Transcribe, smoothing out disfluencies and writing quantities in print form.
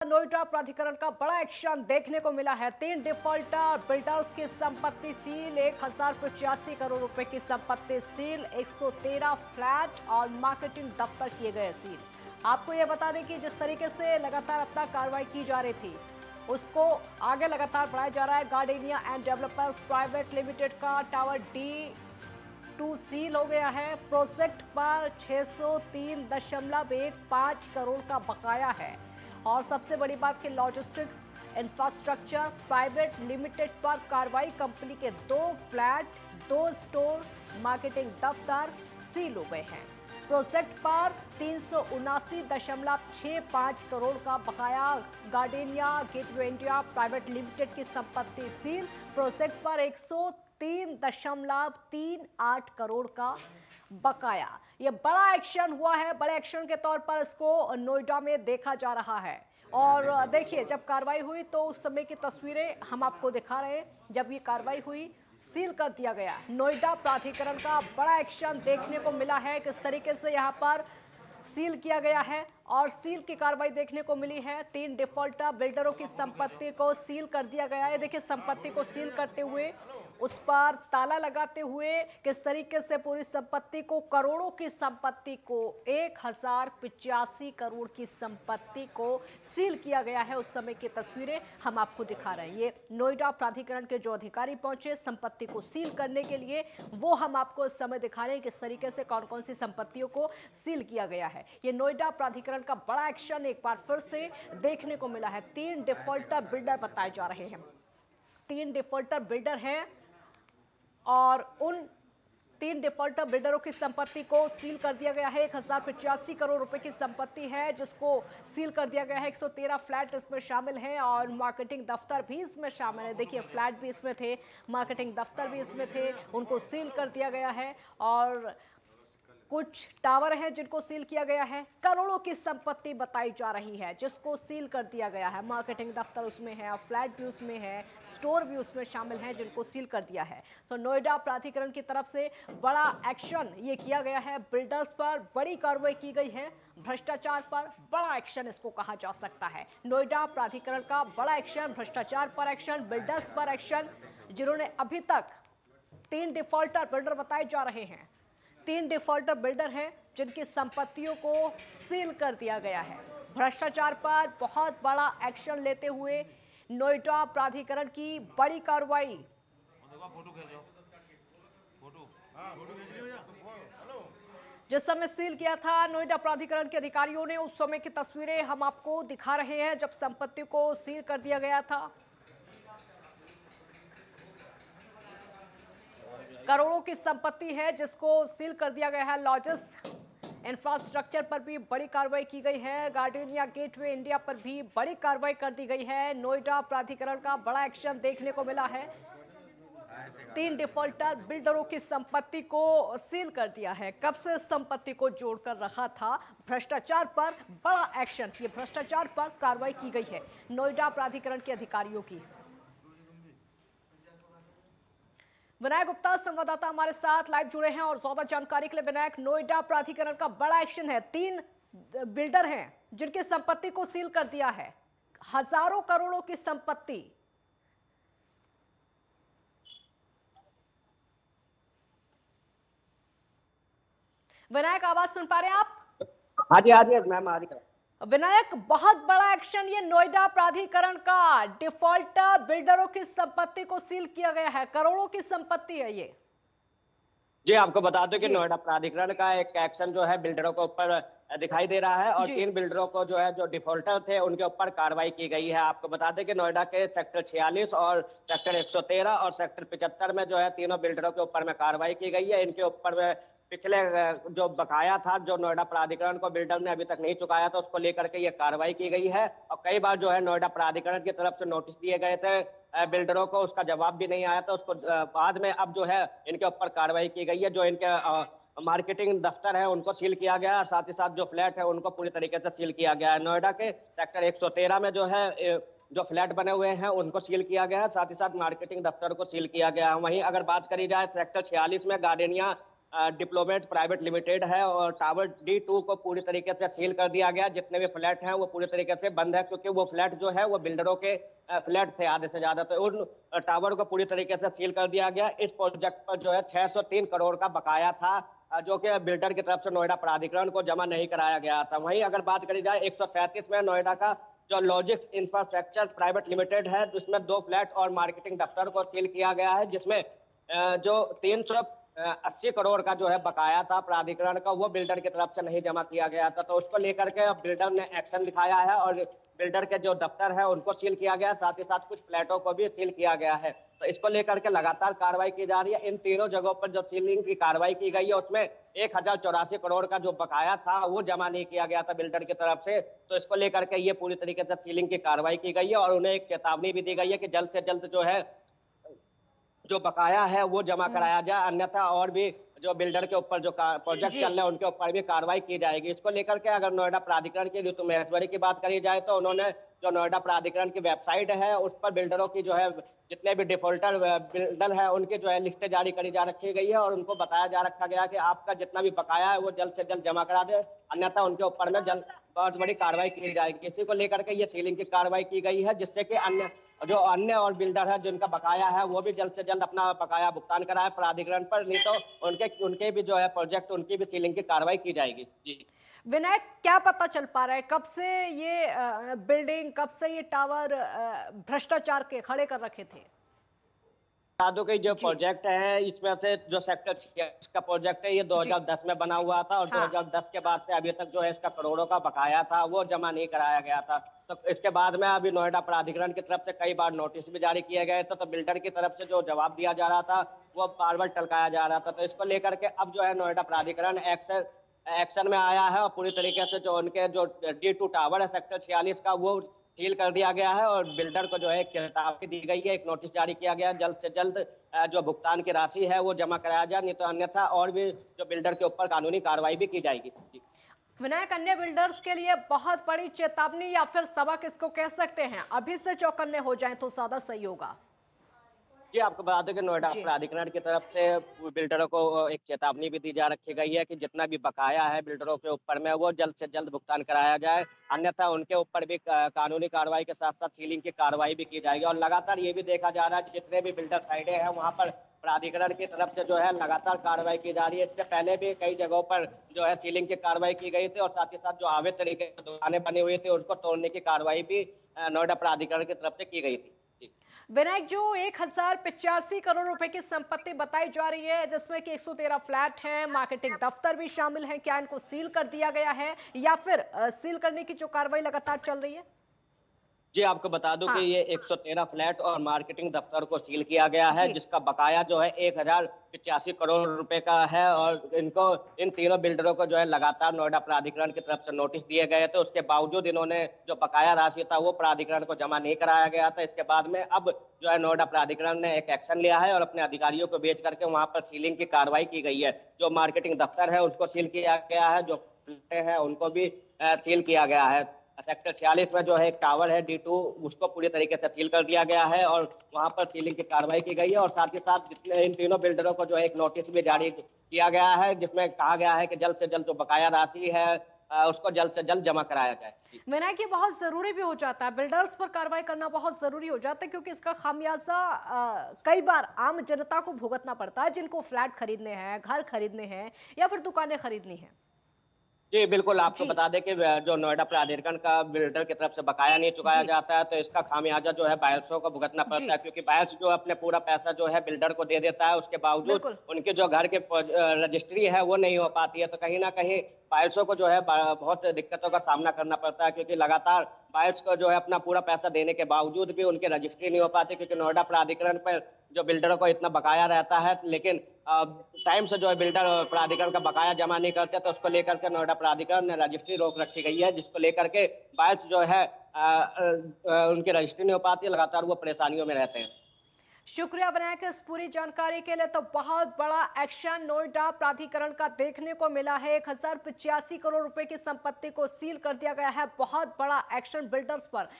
नोएडा प्राधिकरण का बड़ा एक्शन देखने को मिला है। 3 डिफॉल्टर बिल्डर्स की संपत्ति सील, 1085 करोड़ रुपए की संपत्ति सील, 113 फ्लैट और मार्केटिंग दफ्तर किए गए सील। आपको यह बता दें कि जिस तरीके से लगातार अब तक कार्रवाई की जा रही थी उसको आगे लगातार बढ़ाया जा रहा है। Gardenia and developers private limited का टावर D2 सील हो गया है। प्रोजेक्ट पर 603.15 करोड़ का बकाया है। और सबसे बड़ी बात कि लॉजिस्टिक्स इंफ्रास्ट्रक्चर प्राइवेट लिमिटेड पर कार्रवाई, कंपनी के 2 फ्लैट, 2 स्टोर, मार्केटिंग दफ्तर सील हो गए हैं। प्रोजेक्ट पर 379.65 करोड़ का बकाया, gardenia gateway India private limited की संपत्ति सील। प्रोजेक्ट पर 103.38 करोड़ का बकाया। ये बड़ा एक्शन हुआ है। बड़े एक्शन के तौर पर इसको नोएडा में देखा जा रहा है। और देखिए, जब कार्रवाई हुई तो उस समय की तस्वीरें हम आपको दिखा रहे हैं। जब ये कार्रवाई हुई, सील कर दिया गया। नोएडा प्राधिकरण का बड़ा एक्शन देखने को मिला है। किस तरीके से यहाँ पर सील किया गया है और सील की कार्रवाई देखने को मिली है। 3 डिफॉल्टर बिल्डरों की संपत्ति को सील कर दिया गया है। देखिए, संपत्ति को सील करते हुए, उस पर ताला लगाते हुए किस तरीके से पूरी संपत्ति को, करोड़ों की संपत्ति को, 1085 करोड़ की संपत्ति को सील किया गया है। उस समय की तस्वीरें हम आपको दिखा रहे हैं। ये नोएडा प्राधिकरण के जो अधिकारी पहुंचे संपत्ति को सील करने के लिए, वो हम आपको इस समय दिखा रहे हैं किस तरीके से कौन कौन सी संपत्तियों को सील किया गया है। ये नोएडा प्राधिकरण का बड़ा एक्शन एक बार फिर से देखने को मिला है। 3 डिफॉल्टर बिल्डर बताए जा रहे हैं। 3 डिफॉल्टर बिल्डर हैं और उन 3 डिफॉल्टर बिल्डरों की संपत्ति को सील कर दिया गया है। 1085 करोड़ रुपए की संपत्ति है जिसको सील कर दिया गया है। 113 फ्लैट इसमें शामिल हैं और मार्केटिंग दफ्तर भी इसमें शामिल है। देखिए, फ्लैट भी इसमें थे, मार्केटिंग दफ्तर भी इसमें थे, उनको सील कर दिया गया है। और कुछ टावर हैं जिनको सील किया गया है। करोड़ों की संपत्ति बताई जा रही है जिसको सील कर दिया गया है। मार्केटिंग दफ्तर उसमें है और फ्लैट भी उसमें है, स्टोर भी उसमें शामिल हैं जिनको सील कर दिया है। तो नोएडा प्राधिकरण की तरफ से बड़ा एक्शन ये किया गया है। बिल्डर्स पर बड़ी कार्रवाई की गई है। भ्रष्टाचार पर बड़ा एक्शन इसको कहा जा सकता है। नोएडा प्राधिकरण का बड़ा एक्शन, भ्रष्टाचार पर एक्शन, बिल्डर्स पर एक्शन, जिन्होंने अभी तक 3 डिफॉल्टर बिल्डर बताए जा रहे हैं। 3 डिफॉल्टर बिल्डर हैं जिनकी संपत्तियों को सील कर दिया गया है। भ्रष्टाचार पर बहुत बड़ा एक्शन लेते हुए नोएडा प्राधिकरण की बड़ी कार्रवाई। जिस समय सील किया था नोएडा प्राधिकरण के अधिकारियों ने, उस समय की तस्वीरें हम आपको दिखा रहे हैं जब संपत्ति को सील कर दिया गया था। करोड़ों की संपत्ति है जिसको सील कर दिया गया है। लॉजिस्टिक्स इंफ्रास्ट्रक्चर पर भी बड़ी कार्रवाई की गई है। गार्डेनिया गेटवे इंडिया पर भी बड़ी कार्रवाई कर दी गई है। नोएडा प्राधिकरण का बड़ा एक्शन देखने को मिला है। 3 डिफॉल्टर बिल्डरों की संपत्ति को सील कर दिया है। कब से संपत्ति को जोड़कर रखा था। भ्रष्टाचार पर बड़ा एक्शन, ये भ्रष्टाचार पर कार्रवाई की गई है नोएडा प्राधिकरण के अधिकारियों की। विनायक गुप्ता संवाददाता हमारे साथ लाइव जुड़े हैं और ज्यादा जानकारी के लिए विनायक, नोएडा प्राधिकरण का बड़ा एक्शन है। 3 बिल्डर हैं जिनकी संपत्ति को सील कर दिया है, हजारों करोड़ों की संपत्ति। विनायक, आवाज सुन पा रहे हैं आप? हाँ जी मैम, आ रही है। विनायक, बहुत बड़ा एक्शन ये नोएडा प्राधिकरण का, डिफॉल्टर बिल्डरों की संपत्ति को सील किया गया है। करोड़ों की संपत्ति है ये। जी, आपको बता दूं कि नोएडा प्राधिकरण का एक एक्शन जो है बिल्डरों के ऊपर दिखाई दे रहा है और 3 बिल्डरों को जो है, जो डिफॉल्टर थे, उनके ऊपर कार्रवाई की गई है। आपको बता दें कि नोएडा के सेक्टर 46 और सेक्टर 113 और सेक्टर 75 में जो है तीनों बिल्डरों के ऊपर में कार्रवाई की गई है। इनके ऊपर पिछले जो बकाया था, जो नोएडा प्राधिकरण को बिल्डर ने अभी तक नहीं चुकाया था, उसको लेकर के ये कार्रवाई की गई है। और कई बार जो है नोएडा प्राधिकरण की तरफ से नोटिस दिए गए थे बिल्डरों को, उसका जवाब भी नहीं आया था। उसको बाद में अब जो है इनके ऊपर कार्रवाई की गई है। जो इनके मार्केटिंग दफ्तर है उनको सील किया गया है, साथ ही साथ जो फ्लैट है उनको पूरी तरीके से सील किया गया है। नोएडा के सेक्टर 113 में जो है जो फ्लैट बने हुए हैं उनको सील किया गया है, साथ ही साथ मार्केटिंग दफ्तर को सील किया गया है। वहीं अगर बात करी जाए सेक्टर 46 में गार्डेनिया डिप्लोमेट प्राइवेट लिमिटेड है और टावर D2 को पूरी तरीके से सील कर दिया गया। जितने भी फ्लैट हैं वो पूरी तरीके से बंद है, क्योंकि वो फ्लैट जो है वो बिल्डरों के फ्लैट थे आधे से ज्यादा, तो उन टावर को पूरी तरीके से सील कर दिया गया। इस प्रोजेक्ट पर जो है 603 करोड़ का बकाया था, जो कि बिल्डर की तरफ से नोएडा प्राधिकरण को जमा नहीं कराया गया था। वहीं अगर बात करी जाए 137 में नोएडा का जो लॉजिक्स इंफ्रास्ट्रक्चर प्राइवेट लिमिटेड है, जिसमें 2 फ्लैट और मार्केटिंग दफ्तर को सील किया गया है, जिसमें जो 380 करोड़ का जो है बकाया था प्राधिकरण का, वो बिल्डर की तरफ से नहीं जमा किया गया था। तो उसको लेकर के अब बिल्डर ने एक्शन दिखाया है और बिल्डर के जो दफ्तर है उनको सील किया गया, साथ ही साथ कुछ फ्लैटों को भी सील किया गया है। तो इसको लेकर के लगातार कार्रवाई की जा रही है। इन तीनों जगहों पर जो सीलिंग की कार्रवाई की गई है उसमें 1084 करोड़ का जो बकाया था वो जमा नहीं किया गया था बिल्डर की तरफ से। तो इसको लेकर के ये पूरी तरीके से सीलिंग की कार्रवाई की गई है और उन्हें एक चेतावनी भी दी गई है कि जल्द से जल्द जो है जो बकाया है वो जमा कराया जाए, अन्यथा और भी जो बिल्डर के ऊपर जो प्रोजेक्ट जी। चल रहे हैं उनके ऊपर भी कार्रवाई की जाएगी। इसको लेकर के अगर नोएडा प्राधिकरण की ऋतु महेश्वरी की बात करी जाए तो उन्होंने जो नोएडा प्राधिकरण की वेबसाइट है उस पर बिल्डरों की जो है जितने भी डिफॉल्टर बिल्डर है उनकी जो है लिस्टें जारी करी जा रखी गई है और उनको बताया जा रखा गया कि आपका जितना भी बकाया है वो जल्द से जल्द जमा करा दे, अन्यथा उनके ऊपर में जल्द बहुत बड़ी कार्रवाई की जाएगी। इसी को लेकर के ये सीलिंग की कार्रवाई की गई है, जिससे कि अन्य और बिल्डर है जिनका बकाया है वो भी जल्द से जल्द अपना बकाया भुगतान कराए प्राधिकरण पर, नहीं तो उनके भी जो है प्रोजेक्ट उनकी भी सीलिंग की कार्रवाई की जाएगी। जी विनायक, क्या पता चल पा रहा है कब से ये बिल्डिंग, कब से ये टावर भ्रष्टाचार के खड़े कर रखे थे? साधु के जो प्रोजेक्ट है इसमें से जो सेक्टर 6 का प्रोजेक्ट है ये 2010 में बना हुआ था और हाँ। 2010 के बाद से अभी तक जो है इसका करोड़ों का बकाया था वो जमा नहीं कराया गया था। तो इसके बाद में अभी नोएडा प्राधिकरण की तरफ से कई बार नोटिस भी जारी किए गए थे, तो बिल्डर की तरफ से जो जवाब दिया जा रहा था वो बार बार टलकाया जा रहा था। तो इसको लेकर के अब जो है नोएडा प्राधिकरण एक्शन में आया है और पूरी तरीके से जो उनके जो D2 टावर है सेक्टर 46 का वो सील कर दिया गया है और बिल्डर को जो है एक चेतावनी दी गई है, एक नोटिस जारी किया गया है, जल्द से जल्द जो भुगतान की राशि है वो जमा कराया जाए, नहीं तो अन्यथा और भी जो बिल्डर के ऊपर कानूनी कार्रवाई भी की जाएगी। विनायक, अन्य बिल्डर्स के लिए बहुत बड़ी चेतावनी या फिर सबक इसको कह सकते हैं, अभी से चौकन्ने हो जाएं तो ज्यादा सही होगा। जी आपको बता दें कि नोएडा प्राधिकरण की तरफ से बिल्डरों को एक चेतावनी भी दी जा रखी गई है कि जितना भी बकाया है बिल्डरों के ऊपर में वो जल्द से जल्द भुगतान कराया जाए, अन्यथा उनके ऊपर भी कानूनी कार्रवाई के साथ साथ सीलिंग की कार्रवाई भी की जाएगी। और लगातार ये भी देखा जा रहा है कि जितने भी बिल्डर साइडें हैं वहाँ पर प्राधिकरण की तरफ से जो है लगातार कार्रवाई की जा रही है। इससे पहले भी कई जगहों पर जो है सीलिंग की कार्रवाई की गई थी और साथ ही साथ जो अवैध तरीके से दुकानें बनी हुई थी उनको तोड़ने की कार्रवाई भी नोएडा प्राधिकरण की तरफ से की गई थी। विनायक, जो 1085 करोड़ रुपए की संपत्ति बताई जा रही है जिसमें कि 113 फ्लैट हैं, मार्केटिंग दफ्तर भी शामिल हैं, क्या इनको सील कर दिया गया है या फिर सील करने की जो कार्रवाई लगातार चल रही है? जी आपको बता दूं कि ये 113 फ्लैट और मार्केटिंग दफ्तर को सील किया गया है, जिसका बकाया जो है 1085 करोड़ रुपए का है और इन तीनों बिल्डरों को जो है लगातार नोएडा प्राधिकरण की तरफ से नोटिस दिए गए थे। उसके बावजूद इन्होंने जो बकाया राशि था वो प्राधिकरण को जमा नहीं कराया गया था। इसके बाद में अब जो है नोएडा प्राधिकरण ने एक एक्शन लिया है और अपने अधिकारियों को भेज करके वहां पर सीलिंग की कार्रवाई की गई है। जो मार्केटिंग दफ्तर है उसको सील किया गया है, जो फ्लैट है उनको भी सील किया गया है। सेक्टर 46 में जो है एक टावर है D2 उसको पूरी तरीके से सील कर दिया गया है और वहां पर सीलिंग की कार्रवाई की गई है और साथ ही साथ जितने इन तीनों बिल्डरों को जो है एक नोटिस भी जारी किया गया है, जिसमें कहा गया है कि जल्द से जल्द जो बकाया राशि है उसको जल्द से जल्द जमा कराया जाए। विनायक, ये बहुत जरूरी भी हो जाता है, बिल्डर्स पर कार्रवाई करना बहुत जरूरी हो जाता है क्योंकि इसका खामियाजा कई बार आम जनता को भुगतना पड़ता है जिनको फ्लैट खरीदने हैं, घर खरीदने हैं या फिर दुकानें खरीदनी हैं। जी बिल्कुल, आपको बता दें कि जो नोएडा प्राधिकरण का बिल्डर की तरफ से बकाया नहीं चुकाया जाता है तो इसका खामियाजा जो है बायर्सों को भुगतना पड़ता है, क्योंकि बायर्स जो अपने पूरा पैसा जो है बिल्डर को दे देता है, उसके बावजूद उनके जो घर के रजिस्ट्री है वो नहीं हो पाती है। तो कहीं ना कहीं बायर्सों को जो है बहुत दिक्कतों का सामना करना पड़ता है, क्योंकि लगातार बायर्स को जो है अपना पूरा पैसा देने के बावजूद भी उनकी रजिस्ट्री नहीं हो पाती, क्योंकि नोएडा प्राधिकरण पर जो बिल्डरों को इतना बकाया रहता है लेकिन टाइम से जो है बिल्डर प्राधिकरण का बकाया जमा नहीं करते, तो उसको लेकर के नोएडा प्राधिकरण ने रजिस्ट्री रोक रखी गई है, जिसको लेकर के बायर्स जो है उनकी रजिस्ट्री नहीं हो पाती, लगातार वो परेशानियों में रहते हैं। शुक्रिया विनायक इस पूरी जानकारी के लिए। तो बहुत बड़ा एक्शन नोएडा प्राधिकरण का देखने को मिला है, 1085 करोड़ रुपए की संपत्ति को सील कर दिया गया है, बहुत बड़ा एक्शन बिल्डर्स पर।